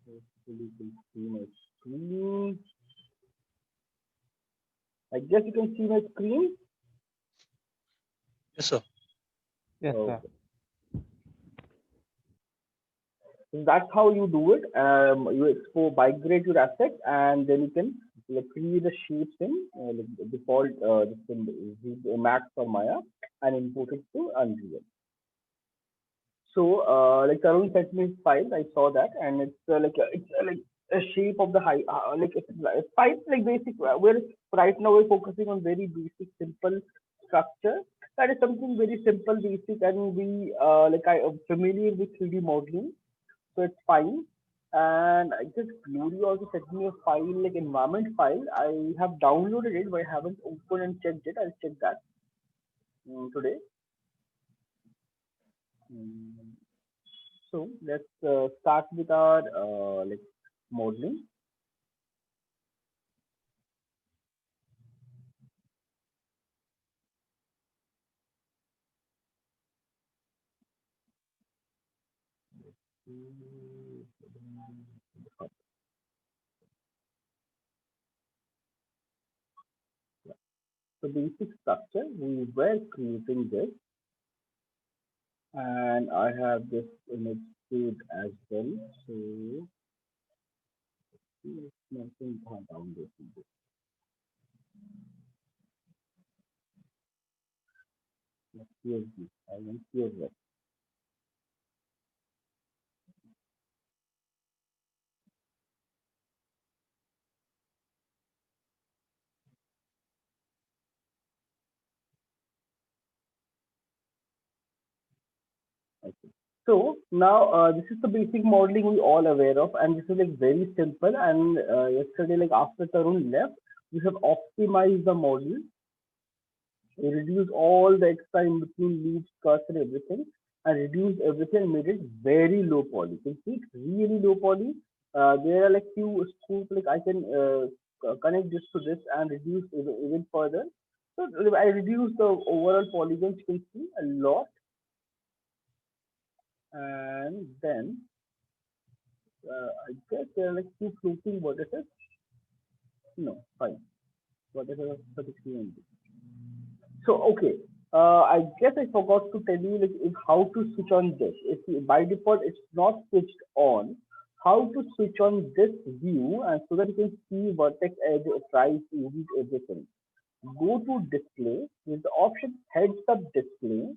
Hopefully you can see my screen. I guess you can see my screen. Yes, sir. Yes, sir. Okay. So that's how you do it. You export migrate your assets, and then you can like create the shapes in like the default this Max or Maya and import it to Unreal. So like Tarun sent me his file. I saw that, and it's like a shape of the high like it's fine like basic. We're right now we're focusing on very basic, simple structure. That is something very simple, basic, and we like I am familiar with 3D modeling, so it's fine. And I just Glory also sent me a file, like environment file. I have downloaded it, but I haven't opened and checked it. I'll check that today. Mm, So let's start with our like modeling. So basic structure, we were creating this, and I have this image saved as well. So let's mention down this. Let's CSV. I want CSV. Okay. So now this is the basic modeling we all aware of, and this is like very simple. And yesterday, like after Tarun left, we have optimized the model. We reduced all the extra in between leaves, cursor, everything, and reduced everything and made it very low poly. You can see it's really low poly. There are like few scoops, like I can connect this to this and reduce even further. So I reduced the overall polygons, you can see a lot. And then I guess there are like two floating vertices. No, fine. Vertices of 33 MB. So okay, I guess I forgot to tell you like how to switch on this. If by default it's not switched on, how to switch on this view and so that you can see vertex edge, price, UV, everything. Go to display. There's the option heads up display.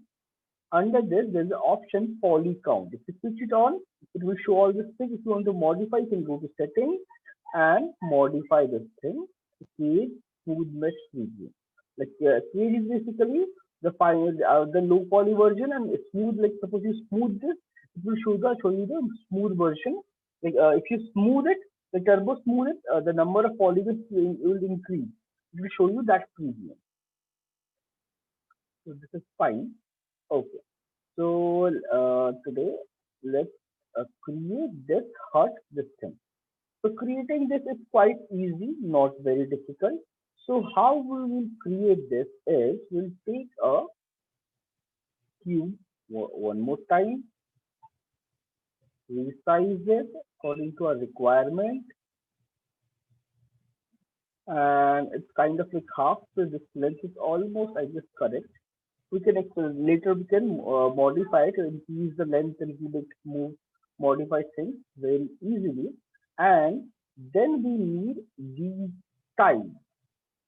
Under this, there's the option poly count. If you switch it on, it will show all this thing. If you want to modify, you can go to settings and modify this thing. Create smooth mesh preview. Like create is basically the low poly version, and smooth. Like suppose you smooth this, it will show you the smooth version. Like if you smooth it, the turbo smooth it, the number of polygons will increase. It will show you that preview. So this is fine. Okay. So today let's create this hot system. So creating this is quite easy, not very difficult. So how we will create this is we'll take a cube one more time, resize it according to our requirement, and it's kind of like half. So this length is almost I guess correct. We can later we can modify it, increase the length and little bit, move modify things very easily. And then we need these tiles.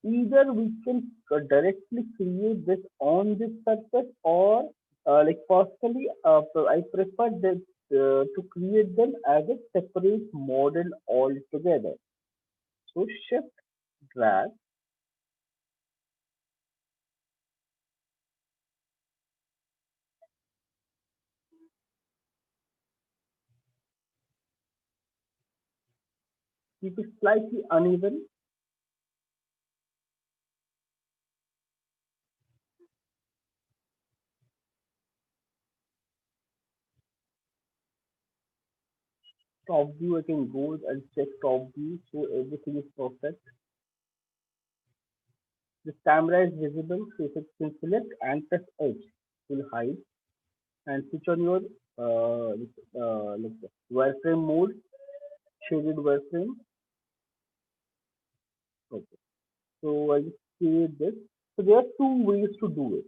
Either we can directly create this on this surface, or like personally I prefer that to create them as a separate model altogether. So shift, drag, keep it slightly uneven. Top view, I can go and check top view, so everything is perfect. The camera is visible, so if you can select and press H, it will hide, and switch on your like wireframe mode. shaded wireframe. Okay. So I just create this. So there are two ways to do it.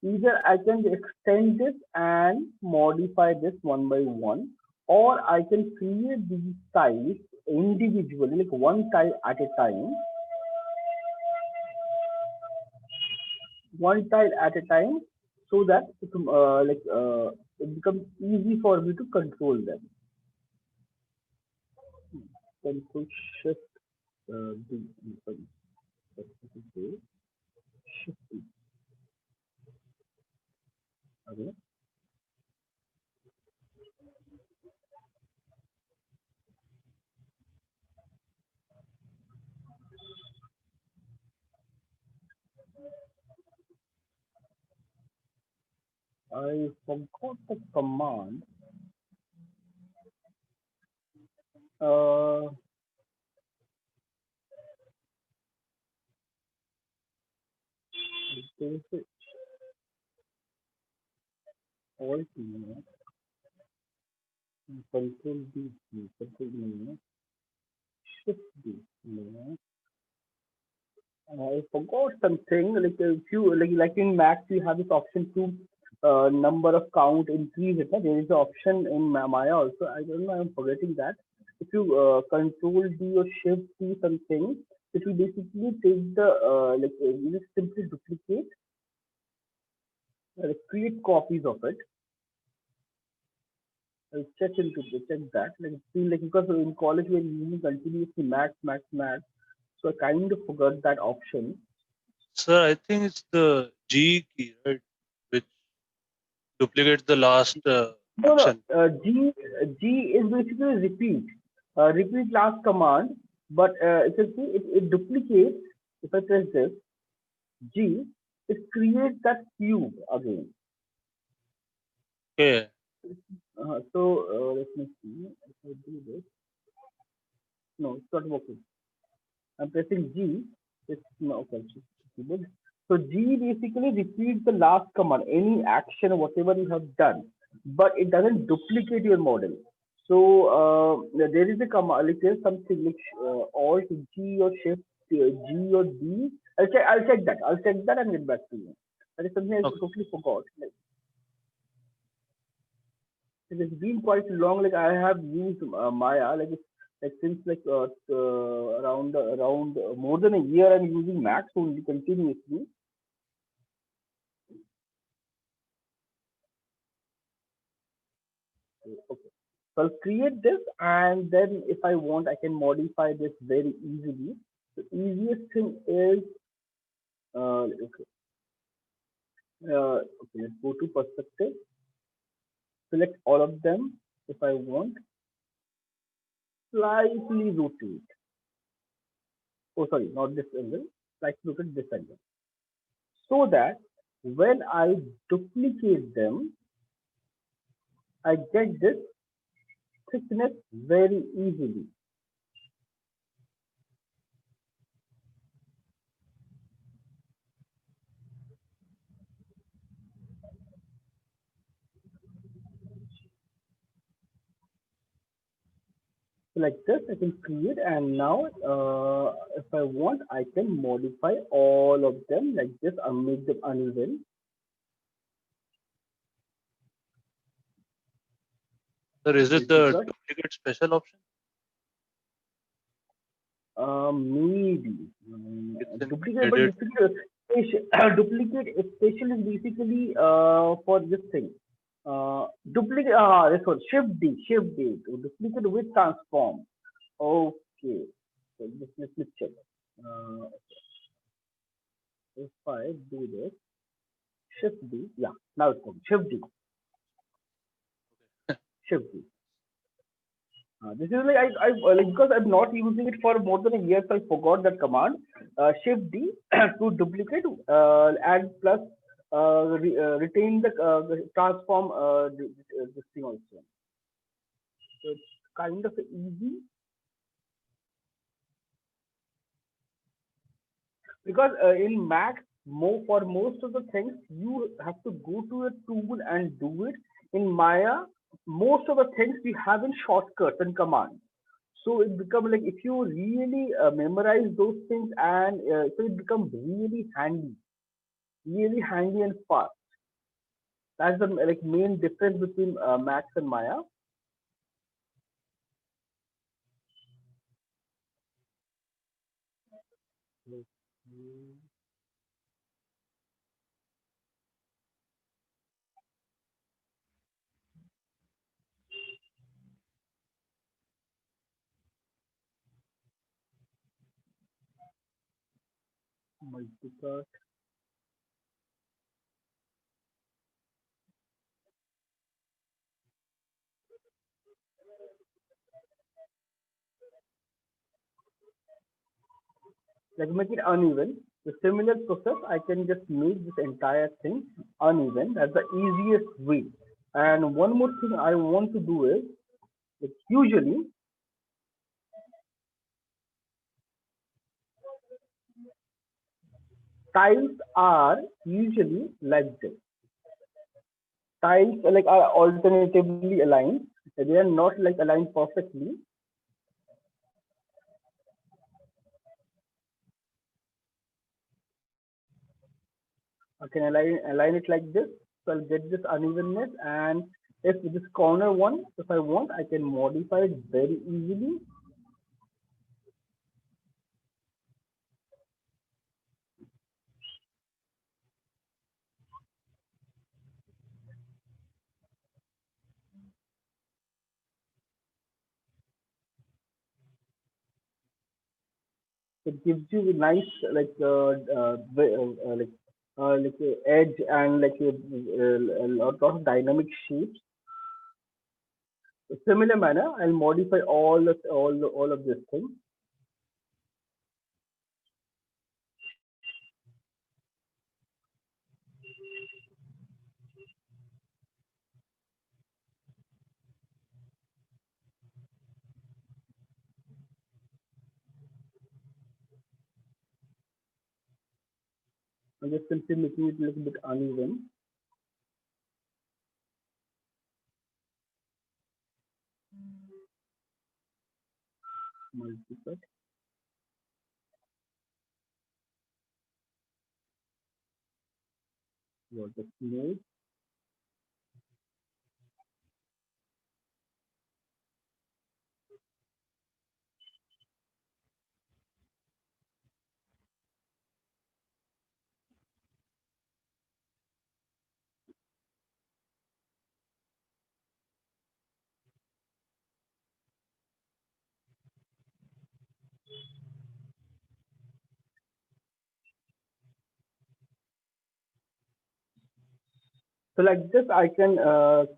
Either I can extend this and modify this one by one, or I can create these tiles individually, like one tile at a time, one tile at a time, so that it becomes easy for me to control them. Control shift D. Sorry, shift D. Okay. I forgot the command. Uh, there's a alt menu, control D, control menu, shift D. No. I forgot something. Like if you like in Mac, you have this option to number of count increase it. There is an option in Maya also. I don't know. I'm forgetting that. If you control D or shift D something, it will basically take the you just simply duplicate, create copies of it. I'll check that. Like it seems like because in college we are using continuously Max. So I kind of forgot that option. Sir, I think it's the G key, right? Which duplicates the last No. option. G is basically repeat. Repeat last command, but if you see it duplicates. If I press this G, it creates that cube again. Okay. Let me see. If I do this, no, it's not working. I'm pressing G. It's no okay. Keyboard. So G basically repeats the last command, any action or whatever you have done, but it doesn't duplicate your model. So there is a command, like there's something like Alt G or Shift G or D. I'll check that. I'll check that and get back to you. That is something I Okay. totally forgot. Like it has been quite long. Like I have used Maya like since around more than a year. I'm using Max only continuously. Okay. So I'll create this and then if I want, I can modify this very easily. The easiest thing is, okay, let's go to perspective, select all of them. If I want, slightly rotate. Oh, sorry, not this angle, slightly rotate this angle. So that when I duplicate them, I get this thickness very easily. So like this, I can create, and now if I want, I can modify all of them like this and make them uneven. Sir, is it the Because duplicate special option? maybe It's in duplicate, but edit. duplicate special is basically for this thing. Duplicate, this one, Shift D to duplicate with transform. Okay, so let me check. Uh, if I do this, Shift D, yeah, now it's come. Shift D. This is like I like because I'm not using it for more than a year, so I forgot that command. Shift D to duplicate and plus retain the transform this thing also. So it's kind of easy because in Mac, for most of the things you have to go to a tool and do it. In Maya, most of the things we have in shortcuts and commands. So it become like if you really memorize those things, and so it becomes really handy and fast. That's the like main difference between Max and Maya. Multiply. Like make it uneven. The similar process, I can just make this entire thing uneven. That's the easiest way. And one more thing I want to do is, like usually tiles are usually like this. Tiles like are alternatively aligned. They are not like aligned perfectly. I can align it like this. So I'll get this unevenness, and if this corner one, if I want, I can modify it very easily. It gives you a nice like edge and like a lot of dynamic shapes. A similar manner, I'll modify all of this thing. I'm just simply making it a little bit uneven. Multicut. Water smooth. So like this, I can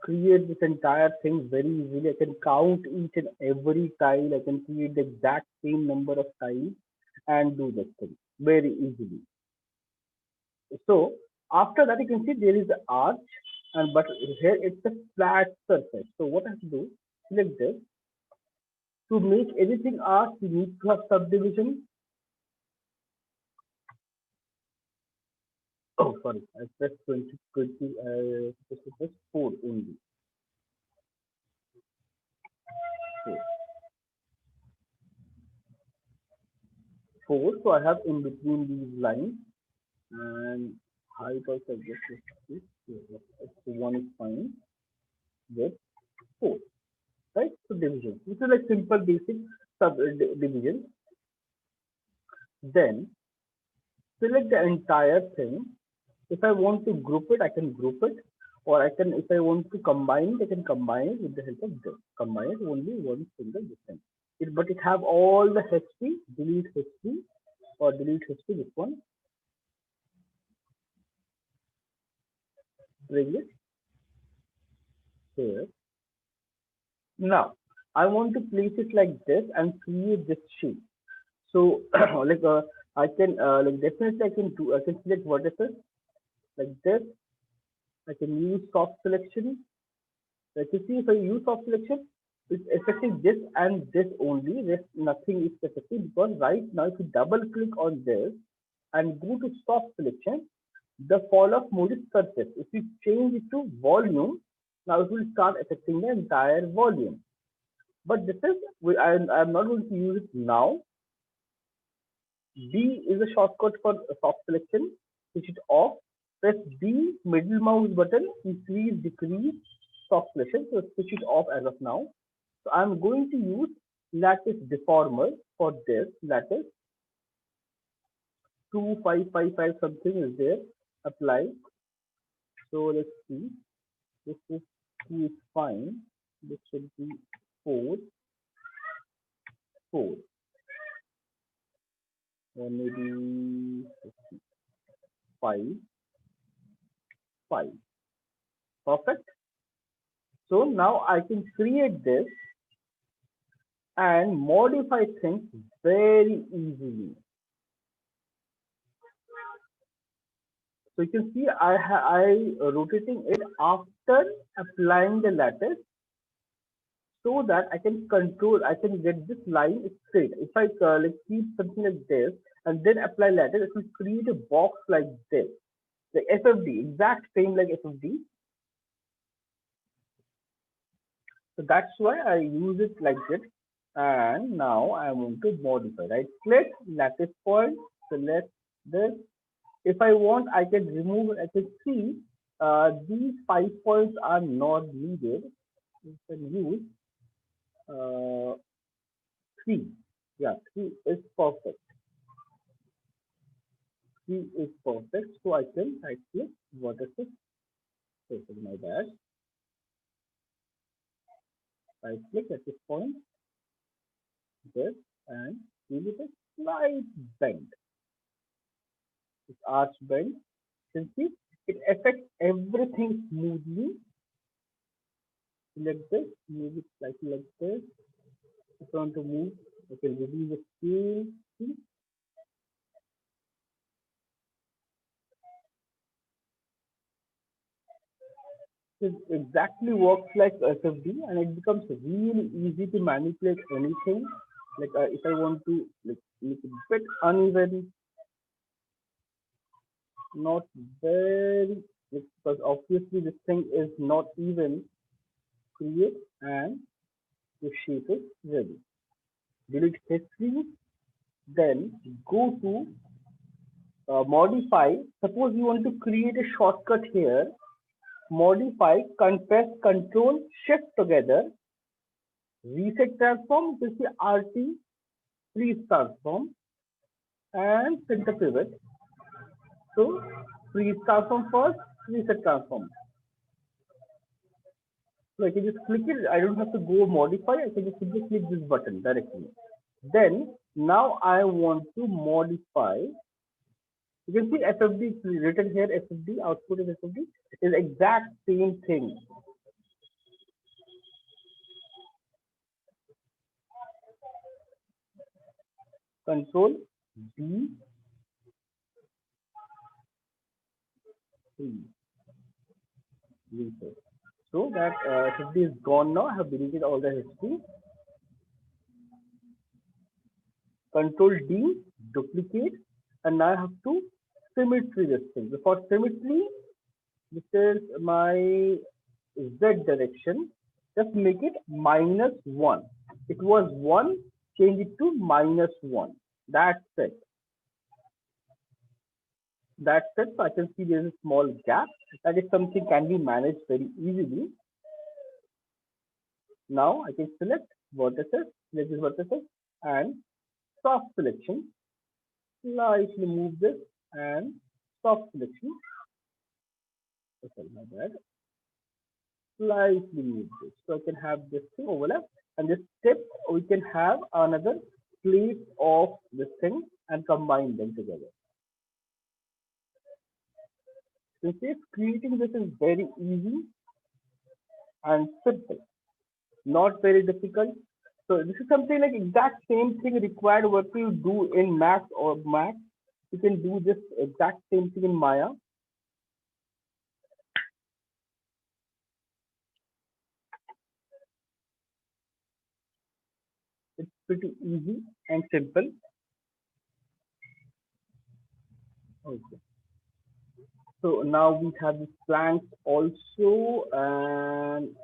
create this entire thing very easily. I can count each and every tile. I can create the exact same number of tiles and do this thing very easily. So after that, you can see there is the arch, and but here it's a flat surface. So what I have to do, select this. To make anything arch, you need to have subdivision. Oh, sorry, I pressed 20, this is just 4 only. 4. So I have in between these lines, and height also adjust this. So 1 is fine with 4, right? So division. This is like simple basic division. Then select the entire thing. If I want to group it, I can group it, or I can, if I want to combine it, I can combine it with the help of this. Combine it only one single distance. But it have all the history, delete history, or delete history, this one, bring it here. Now, I want to place it like this and create this shape. So, like, I can, like, definitely I can select vertices like this. I can use soft selection. Like you see, if I use soft selection, it's affecting this and this only. This nothing is affecting, because right now, if you double click on this and go to soft selection, the fall off mode is surface. If you change it to volume, now it will start affecting the entire volume. But this is, I'm not going to use it now. D is a shortcut for soft selection. Switch it off. Press D, middle mouse button, increase, decrease, soft selection. So switch it off as of now. So I'm going to use lattice deformer for this. Lattice 2555 something is there. Apply. So let's see. This is 2 is fine. This should be 4, 4, or maybe 5, 5. Perfect. So now I can create this and modify things very easily. So you can see I rotating it after applying the lattice, so that I can control, I can get this line straight. If I like keep something like this and then apply lattice, it will create a box like this, like FFD, exact same like FFD. So that's why I use it like this. And now I want to modify, right? Click lattice point, select this. If I want, I can remove it. I can see these 5 points are not needed. You can use 3. Yeah, 3 is perfect. 3 is perfect. So I can right click vertices. So my bad. Right click at this point, this, and give it a slight bend. It's arch bend. You can see it affects everything smoothly. Select this, move it slightly like this. If I want to move, I can reduce the scale. See? It exactly works like SFD, and it becomes really easy to manipulate anything. Like if I want to like make it a bit uneven, not very, because obviously this thing is not even, create, and the shape is ready. Delete history, then go to modify. Suppose you want to create a shortcut here. Modify, compress, control, shift together, reset transform, you can see RT, freeze transform, and center pivot. So freeze transform first, reset transform. So I can just click it. I don't have to go modify. I can just simply click this button directly. Then now I want to modify. You can see FFD written here. FFD output is FFD. Is exact same thing. Control D, reset. So that FFD is gone now. I have deleted all the history. Control D, duplicate, and now I have to symmetry this thing. So for symmetry, this is my Z direction. Just make it -1. It was 1, change it to -1. That's it. That's it. So I can see there's a small gap. That is something can be managed very easily. Now I can select vertices, select these vertices, and soft selection. Slightly move this and soft selection. Okay, my bad. Slightly move this. So I can have this thing overlap, and this step we can have another plate of this thing and combine them together. So see, creating this is very easy and simple, not very difficult. So this is something like exact same thing required what you do in Max or Mac. You can do this exact same thing in Maya. It's pretty easy and simple. Okay. So now we have this planks also, and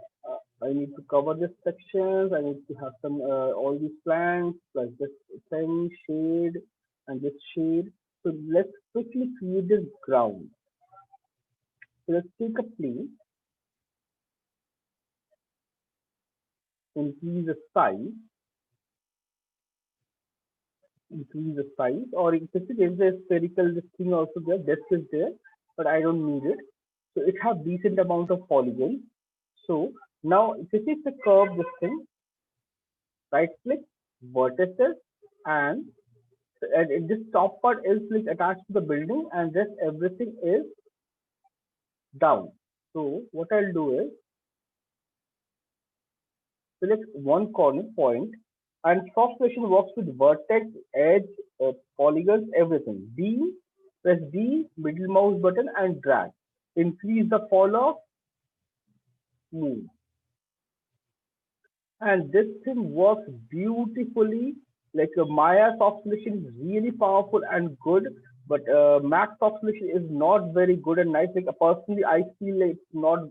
I need to cover this sections. I need to have some all these plants plus this thing, shade and this shade. So let's quickly create this ground. So let's take a plane, increase the size, or if there's a spherical this thing also there, depth is there, but I don't need it. So it has decent amount of polygons. So now this is the curve, this thing, right click, vertices, and this top part is like attached to the building, and this everything is down. So what I'll do is select one corner point, and soft selection works with vertex, edge, polygons, everything. Press D, middle mouse button and drag. Increase the fall off, move. And this thing works beautifully. Like Maya soft selection is really powerful and good, but Mac soft selection is not very good and nice. Like personally, I feel like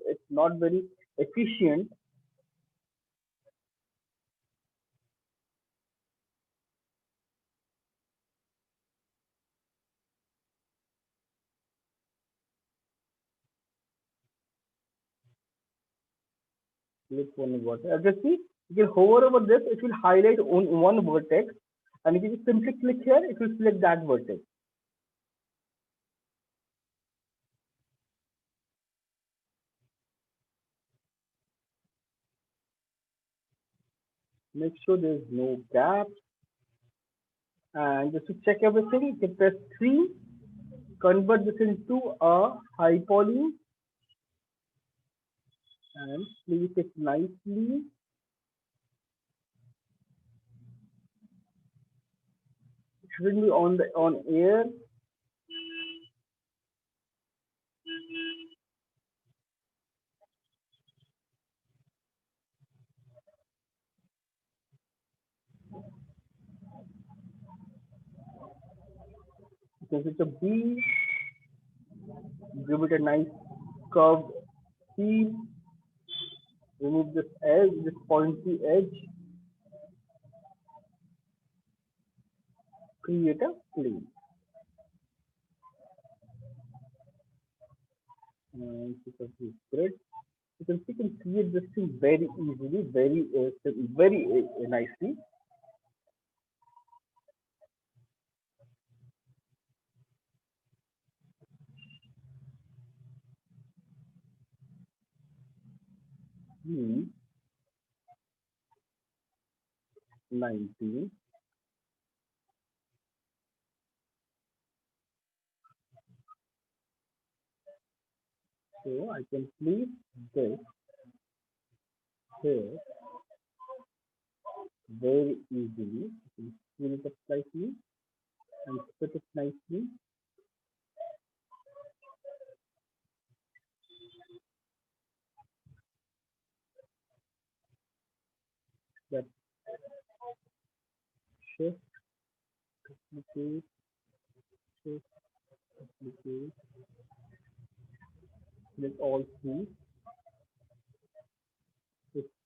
it's not very efficient. Click one vertex. Just see, you can hover over this, it will highlight on one vertex, and if you just simply click here, it will select that vertex. Make sure there is no gap, and just to check everything, you can press 3, convert this into a high poly, and place it nicely. It shouldn't be on air. You can switch a B, give it a nice curved seal, remove this edge, this pointy edge, create a plane. And because it's grid, you can create this thing very easily, very nicely. Hmm. 19. So I can place this here very easily. You can scale it up slightly and fit it nicely. That shift, duplicate, shift, duplicate, select all three,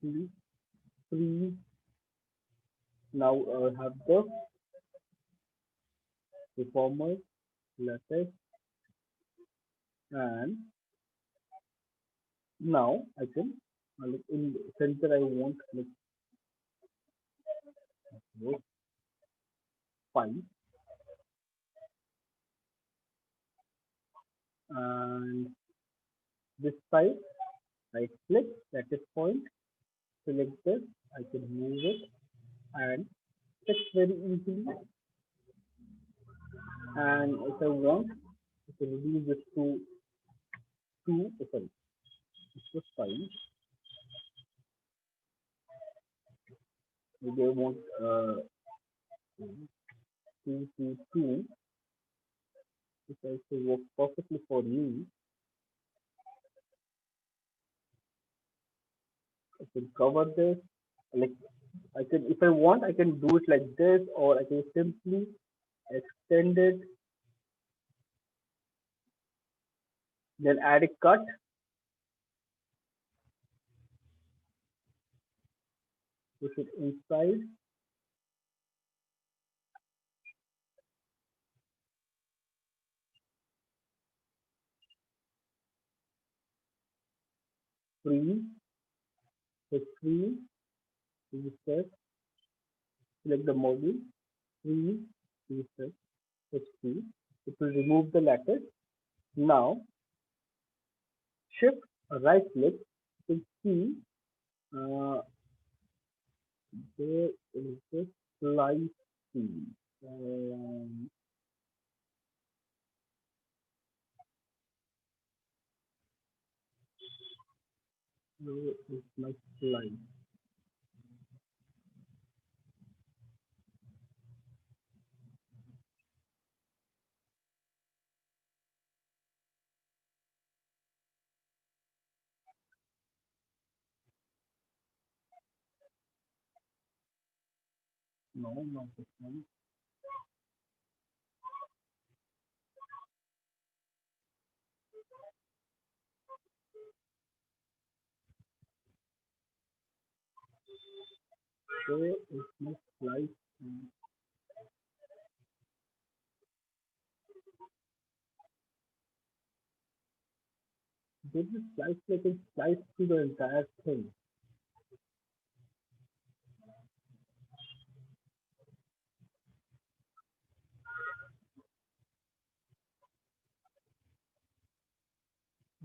freeze, freeze. Now have the reformer, latex, and now I can like in the center I want like work 5, and this side right click lattice point, select this, I can move it and fix very easily. And if I want, I can reduce this to 2, sorry, this was 5. Maybe I want 2 to 2. This also works perfectly for me. I can cover this. Like I can, if I want, I can do it like this, or I can simply extend it, then add a cut. push it inside. Freeze, hit freeze, reset, select the model, freeze, reset, hit freeze. It will remove the lattice. Now, shift right click to see uh, there is this slice tool. Um, where is my slice? No, not this one. Where is my slice tool? This is slice like a slice through the entire thing.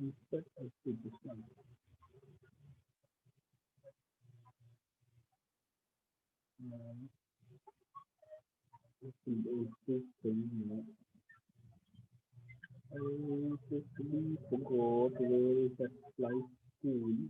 Instead, I do this one. Um, let's see, this thing, I quickly forgot where is that slice tool.